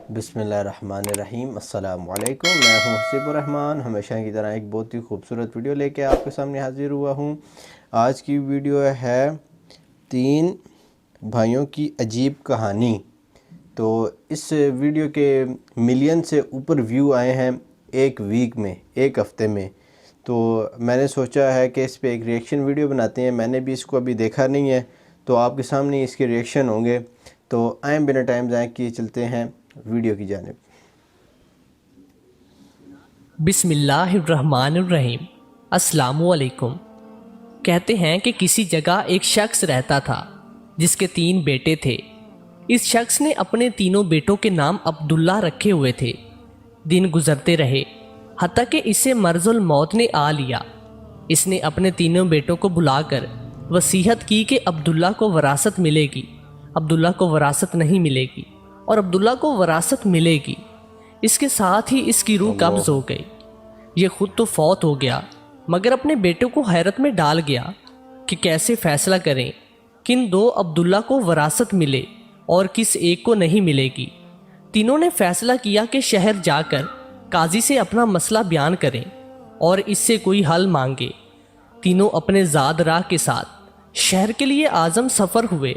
बिस्मिल्लाहिर्रहमानिर्रहीम। अस्सलाम वालेकुम। मैं हूं हसीब الرحمن। हमेशा की तरह एक बहुत ही खूबसूरत वीडियो लेके आपके सामने हाजिर हुआ हूं। आज की वीडियो है 3 भाइयों की अजीब कहानी। तो इस वीडियो के मिलियन से ऊपर व्यू आए हैं एक वीक में, एक हफ़्ते में। तो मैंने सोचा है कि इस पे एक रिएक्शन वीडियो बनाते हैं। मैंने भी इसको अभी देखा नहीं है, तो आपके सामने इसके रिएक्शन होंगे। तो आए बिना टाइम ज़ाया किए चलते हैं वीडियो की जानिब। बिस्मिल्लाहिर्रहमानिर्रहीम। अस्सलामुअलैकुम। कहते हैं कि किसी जगह एक शख्स रहता था जिसके 3 बेटे थे। इस शख्स ने अपने तीनों बेटों के नाम अब्दुल्ला रखे हुए थे। दिन गुजरते रहे, हत्ता कि इसे मर्जुल मौत ने आ लिया। इसने अपने तीनों बेटों को बुलाकर वसीयत की कि अब्दुल्ला को वरासत मिलेगी, अब्दुल्ला को वरासत नहीं मिलेगी और अब्दुल्ला को वरासत मिलेगी। इसके साथ ही इसकी रूह कब्ज़ हो गई। ये खुद तो फौत हो गया, मगर अपने बेटों को हैरत में डाल गया कि कैसे फैसला करें किन 2 अब्दुल्ला को वरासत मिले और किस एक को नहीं मिलेगी। तीनों ने फैसला किया कि शहर जाकर काजी से अपना मसला बयान करें और इससे कोई हल मांगे। तीनों अपने ज़ाद राह के साथ शहर के लिए आज़म सफ़र हुए।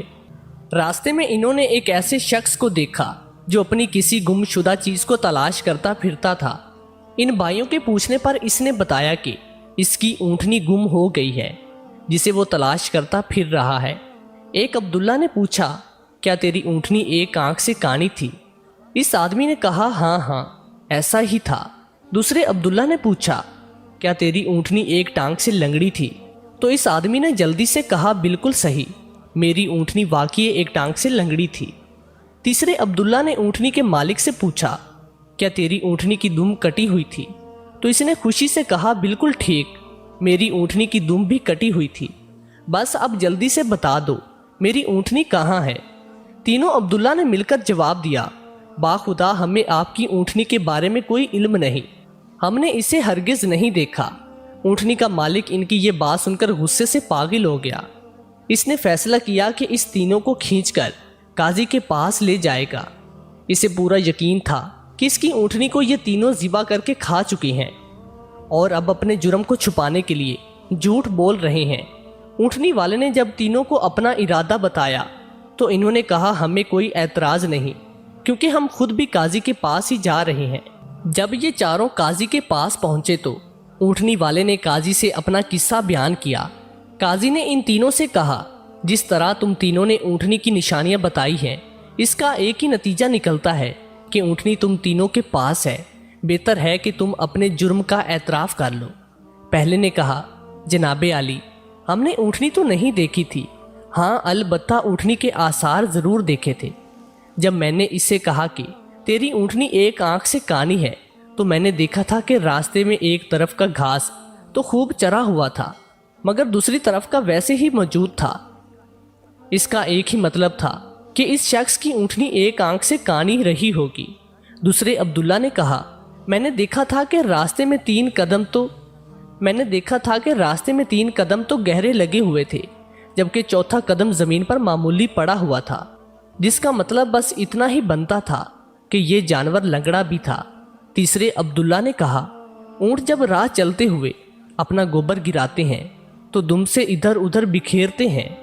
रास्ते में इन्होंने एक ऐसे शख्स को देखा जो अपनी किसी गुमशुदा चीज़ को तलाश करता फिरता था। इन भाइयों के पूछने पर इसने बताया कि इसकी ऊँटनी गुम हो गई है, जिसे वो तलाश करता फिर रहा है। एक अब्दुल्ला ने पूछा, क्या तेरी ऊँटनी एक आंख से कानी थी? इस आदमी ने कहा, हाँ, ऐसा ही था। दूसरे अब्दुल्ला ने पूछा, क्या तेरी ऊँटनी एक टांग से लंगड़ी थी? तो इस आदमी ने जल्दी से कहा, बिल्कुल सही, मेरी ऊँटनी वाकई एक टांग से लंगड़ी थी। तीसरे अब्दुल्ला ने ऊँटनी के मालिक से पूछा, क्या तेरी ऊँटनी की दुम कटी हुई थी? तो इसने खुशी से कहा, बिल्कुल ठीक, मेरी ऊँटनी की दुम भी कटी हुई थी। बस अब जल्दी से बता दो, मेरी ऊँटनी कहाँ है? तीनों अब्दुल्ला ने मिलकर जवाब दिया, बाखुदा हमें आपकी ऊँटनी के बारे में कोई इल्म नहीं, हमने इसे हरगिज़ नहीं देखा। ऊँटनी का मालिक इनकी ये बात सुनकर गुस्से से पागल हो गया। इसने फैसला किया कि इस तीनों को खींचकर काजी के पास ले जाएगा। इसे पूरा यकीन था कि इसकी ऊँटनी को ये तीनों ज़िबा करके खा चुकी हैं और अब अपने जुर्म को छुपाने के लिए झूठ बोल रहे हैं। ऊँटनी वाले ने जब तीनों को अपना इरादा बताया तो इन्होंने कहा, हमें कोई एतराज़ नहीं, क्योंकि हम खुद भी काजी के पास ही जा रहे हैं। जब ये चारों काजी के पास पहुँचे तो ऊँटनी वाले ने काजी से अपना किस्सा बयान किया। काजी ने इन तीनों से कहा, जिस तरह तुम तीनों ने ऊँटनी की निशानियां बताई हैं, इसका एक ही नतीजा निकलता है कि ऊँटनी तुम तीनों के पास है। बेहतर है कि तुम अपने जुर्म का एतराफ़ कर लो। पहले ने कहा, जनाबे आली, हमने ऊँटनी तो नहीं देखी थी, हाँ अलबत्ता ऊँटनी के आसार ज़रूर देखे थे। जब मैंने इससे कहा कि तेरी ऊँटनी एक आँख से कानी है, तो मैंने देखा था कि रास्ते में एक तरफ का घास तो खूब चरा हुआ था, मगर दूसरी तरफ का वैसे ही मौजूद था। इसका एक ही मतलब था कि इस शख्स की ऊँटनी एक आंख से कानी रही होगी। दूसरे अब्दुल्ला ने कहा, मैंने देखा था कि रास्ते में 3 कदम तो गहरे लगे हुए थे, जबकि चौथा कदम ज़मीन पर मामूली पड़ा हुआ था, जिसका मतलब बस इतना ही बनता था कि ये जानवर लंगड़ा भी था। तीसरे अब्दुल्ला ने कहा, ऊँट जब राह चलते हुए अपना गोबर गिराते हैं तो दुम से इधर उधर बिखेरते हैं,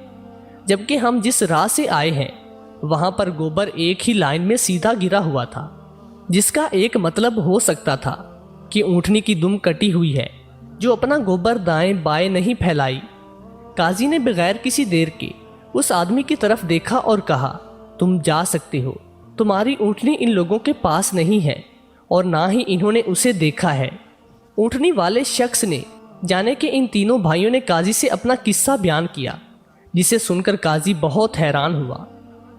जबकि हम जिस राह से आए हैं वहाँ पर गोबर एक ही लाइन में सीधा गिरा हुआ था, जिसका एक मतलब हो सकता था कि ऊँटनी की दुम कटी हुई है, जो अपना गोबर दाएं बाएं नहीं फैलाई। काजी ने बगैर किसी देर के उस आदमी की तरफ देखा और कहा, तुम जा सकते हो, तुम्हारी ऊँटनी इन लोगों के पास नहीं है और ना ही इन्होंने उसे देखा है। ऊँटनी वाले शख्स ने जाने कि इन तीनों भाइयों ने काजी से अपना किस्सा बयान किया, जिसे सुनकर काजी बहुत हैरान हुआ।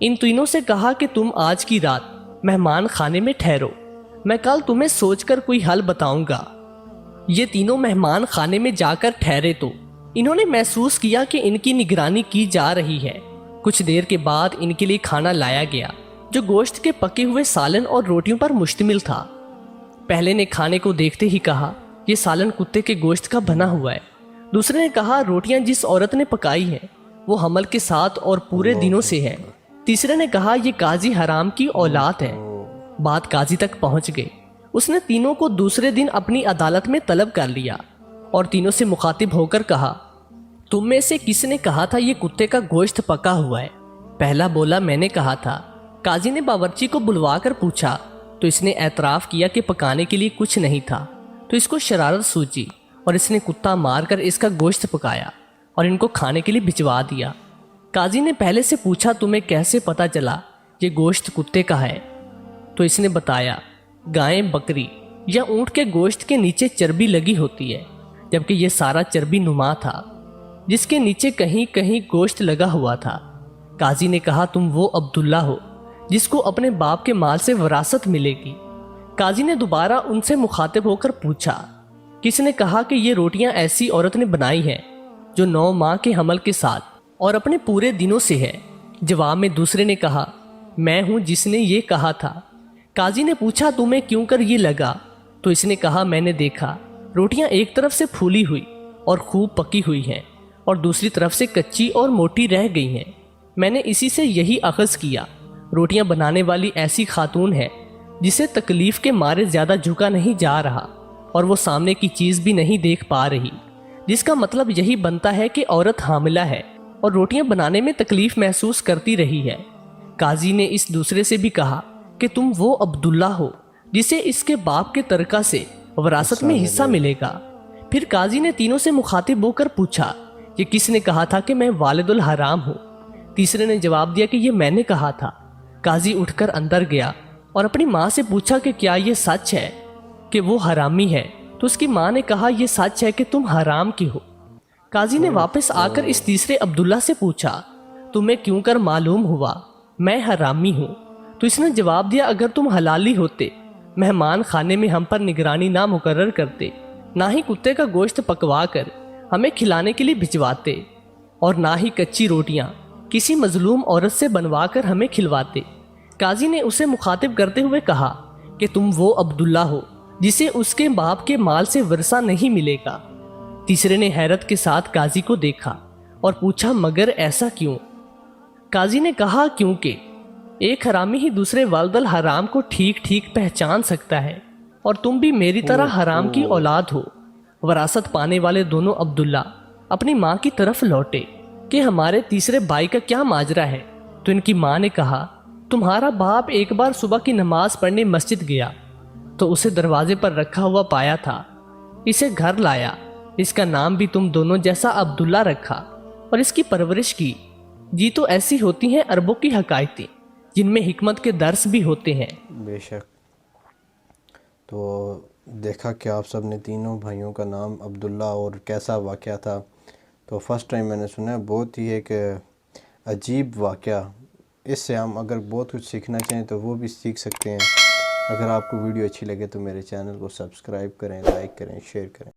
इन तीनों से कहा कि तुम आज की रात मेहमान खाने में ठहरो, मैं कल तुम्हें सोचकर कोई हल बताऊंगा। ये तीनों मेहमान खाने में जाकर ठहरे तो इन्होंने महसूस किया कि इनकी निगरानी की जा रही है। कुछ देर के बाद इनके लिए खाना लाया गया, जो गोश्त के पके हुए सालन और रोटियों पर मुश्तमिल था। पहले ने खाने को देखते ही कहा, यह सालन कुत्ते के गोश्त का बना हुआ है। दूसरे ने कहा, रोटियां जिस औरत ने पकाई हैं वो हमल के साथ और पूरे दिनों से है। तीसरे ने कहा, यह काजी हराम की औलाद है। बात काजी तक पहुंच गई। उसने तीनों को दूसरे दिन अपनी अदालत में तलब कर लिया और तीनों से मुखातिब होकर कहा, तुम में से किसने कहा था ये कुत्ते का गोश्त पका हुआ है? पहला बोला, मैंने कहा था। काजी ने बावर्ची को बुलवा कर पूछा तो इसने एतराफ़ किया कि पकाने के लिए कुछ नहीं था। तो इसको शरारत सूझी और इसने कुत्ता मारकर इसका गोश्त पकाया और इनको खाने के लिए भिजवा दिया। काजी ने पहले से पूछा, तुम्हें कैसे पता चला ये गोश्त कुत्ते का है? तो इसने बताया, गाय, बकरी या ऊँट के गोश्त के नीचे चर्बी लगी होती है, जबकि ये सारा चर्बी नुमा था जिसके नीचे कहीं कहीं गोश्त लगा हुआ था। काजी ने कहा, तुम वो अब्दुल्ला हो जिसको अपने बाप के माल से विरासत मिलेगी। काजी ने दोबारा उनसे मुखातिब होकर पूछा, किसने कहा कि ये रोटियां ऐसी औरत ने बनाई हैं जो 9 माह के हमल के साथ और अपने पूरे दिनों से है? जवाब में दूसरे ने कहा, मैं हूं जिसने ये कहा था। काजी ने पूछा, तुम्हें क्यों कर ये लगा? तो इसने कहा, मैंने देखा रोटियां एक तरफ से फूली हुई और खूब पकी हुई हैं और दूसरी तरफ से कच्ची और मोटी रह गई हैं। मैंने इसी से यही अखज़ किया, रोटियां बनाने वाली ऐसी खातून है जिसे तकलीफ़ के मारे ज़्यादा झुका नहीं जा रहा और वो सामने की चीज़ भी नहीं देख पा रही, जिसका मतलब यही बनता है कि औरत हामिला है और रोटियां बनाने में तकलीफ़ महसूस करती रही है। काजी ने इस दूसरे से भी कहा कि तुम वो अब्दुल्ला हो जिसे इसके बाप के तरका से विरासत में हिस्सा मिलेगा। फिर काजी ने तीनों से मुखातिब होकर पूछा, ये किसने कहा था कि मैं वालिदुल हराम हूँ? तीसरे ने जवाब दिया कि ये मैंने कहा था। काजी उठकर अंदर गया और अपनी माँ से पूछा कि क्या ये सच है कि वो हरामी है? तो उसकी माँ ने कहा, ये सच है कि तुम हराम की हो। काजी ने वापस आकर इस तीसरे अब्दुल्ला से पूछा, तुम्हें क्यों कर मालूम हुआ मैं हरामी हूँ? तो इसने जवाब दिया, अगर तुम हलाली होते मेहमान खाने में हम पर निगरानी ना मुकर्रर करते, ना ही कुत्ते का गोश्त पकवा कर हमें खिलाने के लिए भिजवाते और ना ही कच्ची रोटियां किसी मजलूम औरत से बनवा कर हमें खिलवाते। काजी ने उसे मुखातिब करते हुए कहा कि तुम वो अब्दुल्ला हो जिसे उसके बाप के माल से वर्सा नहीं मिलेगा। तीसरे ने हैरत के साथ काजी को देखा और पूछा, मगर ऐसा क्यों? काजी ने कहा, क्योंकि एक हरामी ही दूसरे वालिदुल हराम को ठीक ठीक पहचान सकता है और तुम भी मेरी तरह हराम की औलाद हो। वरासत पाने वाले दोनों अब्दुल्ला अपनी माँ की तरफ लौटे कि हमारे तीसरे भाई का क्या माजरा है। तो इनकी माँ ने कहा, तुम्हारा बाप एक बार सुबह की नमाज पढ़ने मस्जिद गया तो उसे दरवाजे पर रखा हुआ पाया था। इसे घर लाया, इसका नाम भी तुम दोनों जैसा अब्दुल्ला रखा और इसकी परवरिश की। जी तो ऐसी होती हैं अरबों की हकायतें जिनमें हिकमत के दर्स भी होते हैं। बेशक। तो देखा कि आप सब ने तीनों भाइयों का नाम अब्दुल्ला और कैसा वाक़या था। तो फर्स्ट टाइम मैंने सुना, बहुत ही एक अजीब वाक़या। इससे हम अगर बहुत कुछ सीखना चाहें तो वो भी सीख सकते हैं। अगर आपको वीडियो अच्छी लगे तो मेरे चैनल को सब्सक्राइब करें, लाइक करें, शेयर करें।